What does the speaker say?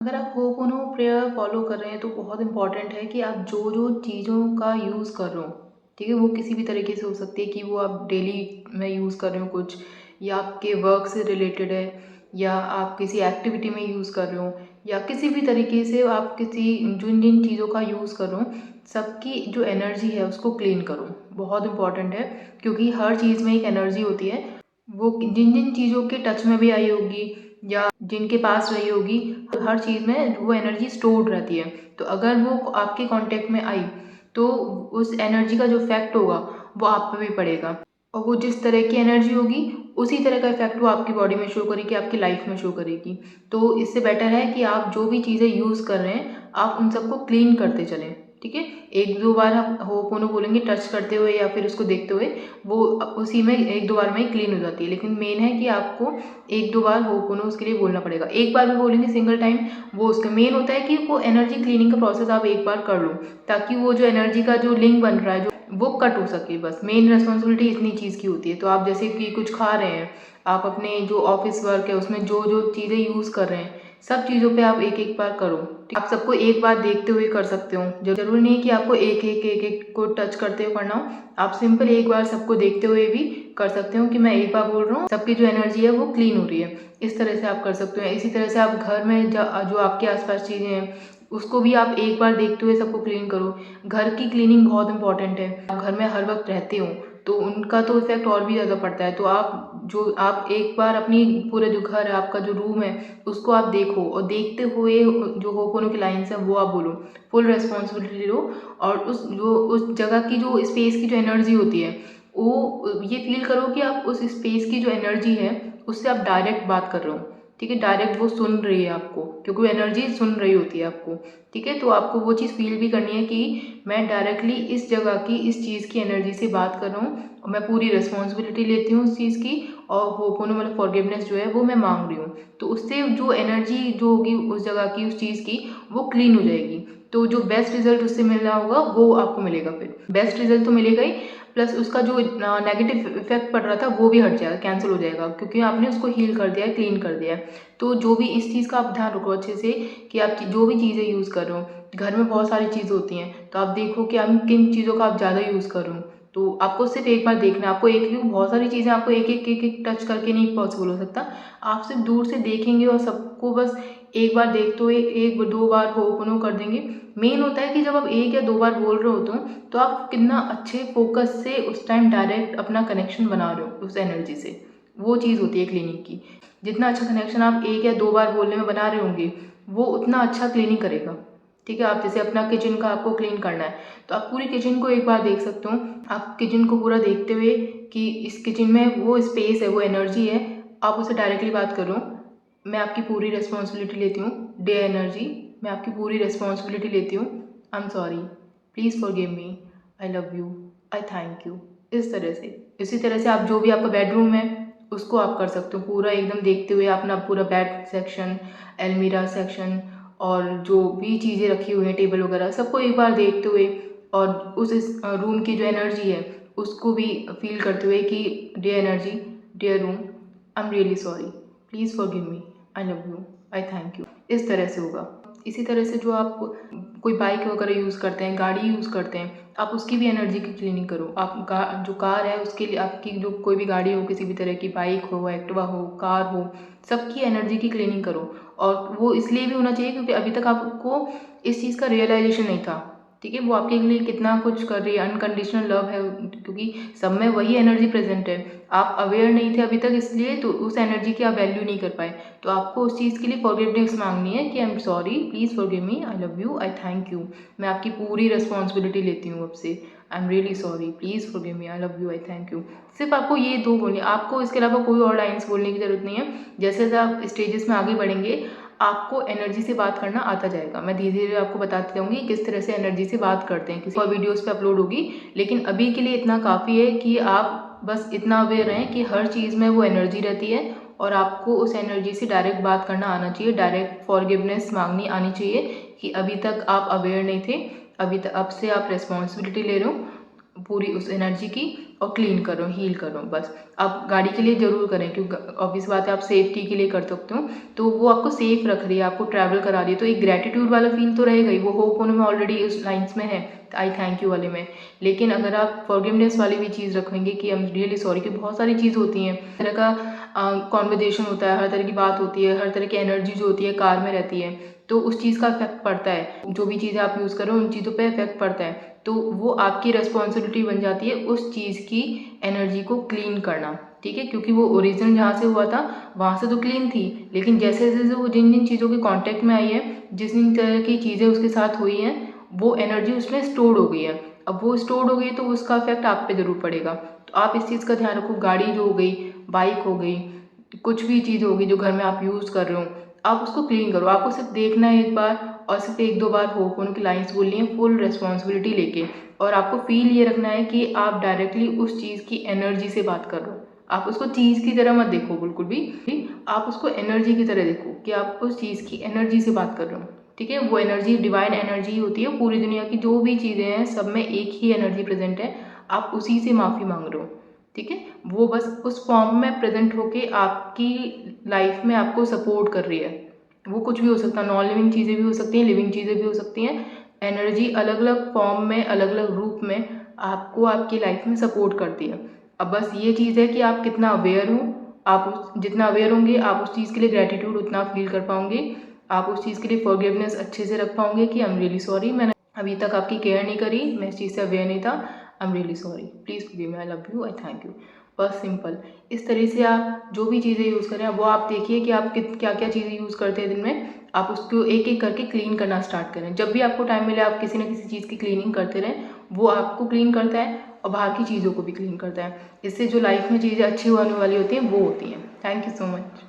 अगर आप होपोनो prayer follow कर रहे हैं तो बहुत इम्पॉर्टेंट है कि आप जो जो चीज़ों का यूज़ कर रहे हो, ठीक है, वो किसी भी तरीके से हो सकती है कि वो आप डेली में यूज़ कर रहे हो कुछ, या आपके वर्क से रिलेटेड है, या आप किसी एक्टिविटी में यूज़ कर रहे हो, या किसी भी तरीके से आप किसी जिन जिन चीज़ों का यूज़ कर रहे हो, सबकी जो एनर्जी है उसको क्लीन करो। बहुत इंपॉर्टेंट है, क्योंकि हर चीज़ में एक एनर्जी होती है। वो जिन जिन चीज़ों के टच में भी आई होगी या जिनके पास रही होगी, हर चीज़ में वो एनर्जी स्टोर्ड रहती है। तो अगर वो आपके कांटेक्ट में आई तो उस एनर्जी का जो इफेक्ट होगा वो आप पे भी पड़ेगा, और वो जिस तरह की एनर्जी होगी उसी तरह का इफेक्ट वो आपकी बॉडी में शो करेगी, आपकी लाइफ में शो करेगी। तो इससे बेटर है कि आप जो भी चीज़ें यूज़ कर रहे हैं आप उन सबको क्लीन करते चलें, ठीक है। एक दो बार आप होपोनो बोलेंगे टच करते हुए या फिर उसको देखते हुए, वो उसी में एक दो बार में ही क्लीन हो जाती है। लेकिन मेन है कि आपको एक दो बार होपोनो उसके लिए बोलना पड़ेगा। एक बार भी बोलेंगे सिंगल टाइम, वो उसका मेन होता है कि वो एनर्जी क्लीनिंग का प्रोसेस आप एक बार कर लो, ताकि वो जो एनर्जी का जो लिंक बन रहा है जो वो कट हो सके। बस मेन रिस्पॉन्सिबिलिटी इतनी चीज़ की होती है। तो आप जैसे कि कुछ खा रहे हैं, आप अपने जो ऑफिस वर्क है उसमें जो जो चीज़ें यूज़ कर रहे हैं, सब चीज़ों पे आप एक एक बार करो। आप सबको एक बार देखते हुए कर सकते हो, जरूरी नहीं कि आपको एक एक को टच करते हुए करना हो। आप सिंपल एक बार सबको देखते हुए भी कर सकते हो कि मैं एक बार बोल रहा हूँ, सबकी जो एनर्जी है वो क्लीन हो रही है। इस तरह से आप कर सकते हो। इसी तरह से आप घर में जो आपके आसपास चीज़ें हैं उसको भी आप एक बार देखते हुए सबको क्लीन करो। घर की क्लीनिंग बहुत इंपॉर्टेंट है। आप घर में हर वक्त रहते हो तो उनका तो इफेक्ट और भी ज़्यादा पड़ता है। तो आप एक बार अपनी पूरे जो घर है, आपका जो रूम है, उसको आप देखो, और देखते हुए जो होपोनो की लाइन्स है वो आप बोलो, फुल रेस्पॉन्सिबिलिटी लो। और उस जगह की जो स्पेस की जो एनर्जी होती है, वो ये फील करो कि आप उस स्पेस की जो एनर्जी है उससे आप डायरेक्ट बात कर रहे हो, ठीक है। डायरेक्ट वो सुन रही है आपको, क्योंकि वो एनर्जी सुन रही होती है आपको, ठीक है। तो आपको वो चीज़ फील भी करनी है कि मैं डायरेक्टली इस जगह की इस चीज़ की एनर्जी से बात कर रहा हूँ, और मैं पूरी रिस्पॉन्सिबिलिटी लेती हूँ उस चीज़ की, और होपोनो मतलब फॉरगिवनेस जो है वो मैं मांग रही हूँ। तो उससे जो एनर्जी जो होगी उस जगह की उस चीज़ की, वो क्लीन हो जाएगी। तो जो बेस्ट रिजल्ट उससे मिल रहा होगा वो आपको मिलेगा। फिर बेस्ट रिजल्ट तो मिलेगा ही, प्लस उसका जो नेगेटिव इफेक्ट पड़ रहा था वो भी हट जाएगा, कैंसिल हो जाएगा, क्योंकि आपने उसको हील कर दिया है, क्लीन कर दिया है। तो जो भी इस चीज़ का आप ध्यान रखो अच्छे से, कि आप जो भी चीज़ें यूज़ कर रहे हो, घर में बहुत सारी चीज़ होती हैं, तो आप देखो कि आप किन चीज़ों का आप ज़्यादा यूज़ कर रहे हो। तो आपको सिर्फ एक बार देखना है। आपको एक क्योंकि बहुत सारी चीज़ें आपको एक एक टच करके नहीं पॉसिबल हो सकता। आप सिर्फ दूर से देखेंगे और सबको बस एक बार देखते हुए एक दो बार होपोनो कर देंगे। मेन होता है कि जब आप एक या दो बार बोल रहे होते हो तो आप कितना अच्छे फोकस से उस टाइम डायरेक्ट अपना कनेक्शन बना रहे हो उस एनर्जी से। वो चीज़ होती है क्लीनिक की। जितना अच्छा कनेक्शन आप एक या दो बार बोलने में बना रहे होंगे, वो उतना अच्छा क्लीनिंग करेगा, ठीक है। आप जैसे अपना किचन का आपको क्लीन करना है, तो आप पूरी किचन को एक बार देख सकते हो। आप किचन को पूरा देखते हुए कि इस किचन में वो स्पेस है, वो एनर्जी है, आप उससे डायरेक्टली बात करो। मैं आपकी पूरी रिस्पॉन्सिबिलिटी लेती हूँ, डे एनर्जी, मैं आपकी पूरी रिस्पॉन्सिबिलिटी लेती हूँ। I am sorry, please forgive me, I love you, I thank you. इस तरह से, इसी तरह से आप जो भी आपका बेडरूम है उसको आप कर सकते हो पूरा एकदम देखते हुए। अपना पूरा बेड सेक्शन, अलमीरा सेक्शन, और जो भी चीज़ें रखी हुई हैं टेबल वगैरह, सबको एक बार देखते हुए, और उस रूम की जो एनर्जी है उसको भी फील करते हुए कि the energy, dear room, I am really sorry, please forgive me, I love you, I thank you. इस तरह से होगा। इसी तरह से जो आप कोई बाइक वगैरह यूज़ करते हैं, गाड़ी यूज़ करते हैं, आप उसकी भी एनर्जी की क्लीनिंग करो। आप जो कार है उसके लिए, आपकी जो कोई भी गाड़ी हो, किसी भी तरह की बाइक हो, एक्टिवा हो, कार हो, सबकी एनर्जी की क्लीनिंग करो। और वो इसलिए भी होना चाहिए क्योंकि अभी तक आपको इस चीज़ का रियलाइजेशन नहीं था, ठीक है। वो आपके लिए कितना कुछ कर रही है, अनकंडीशनल लव है, क्योंकि सब में वही एनर्जी प्रेजेंट है। आप अवेयर नहीं थे अभी तक, इसलिए तो उस एनर्जी की आप वैल्यू नहीं कर पाए। तो आपको उस चीज़ के लिए फॉरगिवनेस मांगनी है कि I am sorry, please forgive me, I love you, I thank you. मैं आपकी पूरी रिस्पॉन्सिबिलिटी लेती हूँ अब से। आई am really sorry, please forgive me, I love you, I thank you. सिर्फ आपको ये दो बोलनी, आपको इसके अलावा कोई और लाइन्स बोलने की ज़रूरत नहीं है। जैसे जैसे आप स्टेजेस में आगे बढ़ेंगे आपको एनर्जी से बात करना आता जाएगा। मैं धीरे धीरे आपको बताती जाऊँगी किस तरह से एनर्जी से बात करते हैं। किसी और वीडियोज़ पे अपलोड होगी, लेकिन अभी के लिए इतना काफ़ी है कि आप बस इतना अवेयर रहें कि हर चीज़ में वो एनर्जी रहती है, और आपको उस एनर्जी से डायरेक्ट बात करना आना चाहिए, डायरेक्ट फॉरगिवनेस मांगनी आनी चाहिए कि अभी तक आप अवेयर नहीं थे, अभी तक अब से आप रिस्पॉन्सिबिलिटी ले रहे हो। पूरी उस एनर्जी की और क्लीन कर रहे हो, हील कर रहे हो। बस आप गाड़ी के लिए ज़रूर करें, क्योंकि ऑब्वियस बात है आप सेफ्टी के लिए कर सकते हो, तो वो आपको सेफ रख रही है, आपको ट्रैवल करा रही है, तो एक ग्रेटिट्यूड वाला फील तो रहेगा ही। वो होप में ऑलरेडी उस लाइन्स में है, आई थैंक यू वाले में। लेकिन अगर आप फॉरगिवनेस वाली भी चीज़ रखेंगे कि आई एम रियली सॉरी, कि बहुत सारी चीज़ होती हैं, हर तरह का कॉन्वर्जेशन होता है, हर तरह की बात होती है, हर तरह की एनर्जी जो होती है कार में रहती है, तो उस चीज़ का इफेक्ट पड़ता है। जो भी चीज़ें आप यूज़ कर रहे हो उन चीज़ों पे इफेक्ट पड़ता है, तो वो आपकी रिस्पॉन्सिबिलिटी बन जाती है उस चीज़ की एनर्जी को क्लीन करना, ठीक है। क्योंकि वो ओरिजिनल जहाँ से हुआ था वहाँ से तो क्लीन थी, लेकिन जैसे जैसे वो जिन जिन चीज़ों के कांटेक्ट में आई है, जिस जिन तरह की चीज़ें उसके साथ हुई हैं, वो एनर्जी उसमें स्टोर्ड हो गई है। अब वो स्टोर्ड हो गई तो उसका इफेक्ट आप पे ज़रूर पड़ेगा। तो आप इस चीज़ का ध्यान रखो। गाड़ी जो हो गई, बाइक हो गई, कुछ भी चीज़ होगी जो घर में आप यूज़ कर रहे हो, आप उसको क्लीन करो। आपको सिर्फ देखना है एक बार, और सिर्फ एक दो बार होपोनो की लाइन्स बोलनी है फुल रिस्पॉन्सिबिलिटी लेके, और आपको फील ये रखना है कि आप डायरेक्टली उस चीज़ की एनर्जी से बात कर रहे हो। आप उसको चीज़ की तरह मत देखो बिल्कुल भी, आप उसको एनर्जी की तरह देखो कि आप उस चीज़ की एनर्जी से बात कर रहे हो, ठीक है। वो एनर्जी डिवाइन एनर्जी होती है। पूरी दुनिया की जो भी चीज़ें हैं सब में एक ही एनर्जी प्रेजेंट है, आप उसी से माफ़ी मांग रहे हो, ठीक है। वो बस उस फॉर्म में प्रेजेंट होके आपकी लाइफ में आपको सपोर्ट कर रही है। वो कुछ भी हो सकता है, नॉन लिविंग चीज़ें भी हो सकती हैं, लिविंग चीज़ें भी हो सकती हैं। एनर्जी अलग अलग फॉर्म में, अलग अलग रूप में आपको आपकी लाइफ में सपोर्ट करती है। अब बस ये चीज़ है कि आप कितना अवेयर हो। आप जितना अवेयर होंगे आप उस चीज़ के लिए ग्रेटिट्यूड उतना फील कर पाओगे। आप उस चीज़ के लिए फॉरगिवनेस अच्छे से रख पाओगे कि आई एम रियली सॉरी, मैंने अभी तक आपकी केयर नहीं करी, मैं इस चीज़ से अवेयर नहीं था, आई am really sorry, please forgive me, I love you, I thank you. बस सिंपल इस तरह से आप जो भी चीज़ें यूज़ करें वो आप देखिए कि आप क्या क्या चीज़ें यूज़ करते हैं दिन में। आप उसको एक एक करके क्लीन करना स्टार्ट करें। जब भी आपको टाइम मिले आप किसी न किसी चीज़ की क्लीनिंग करते रहें। वो आपको क्लीन करता है और बाहर की चीज़ों को भी क्लीन करता है। इससे जो लाइफ में चीज़ें अच्छी होने वाली होती हैं वो होती हैं। Thank you so much.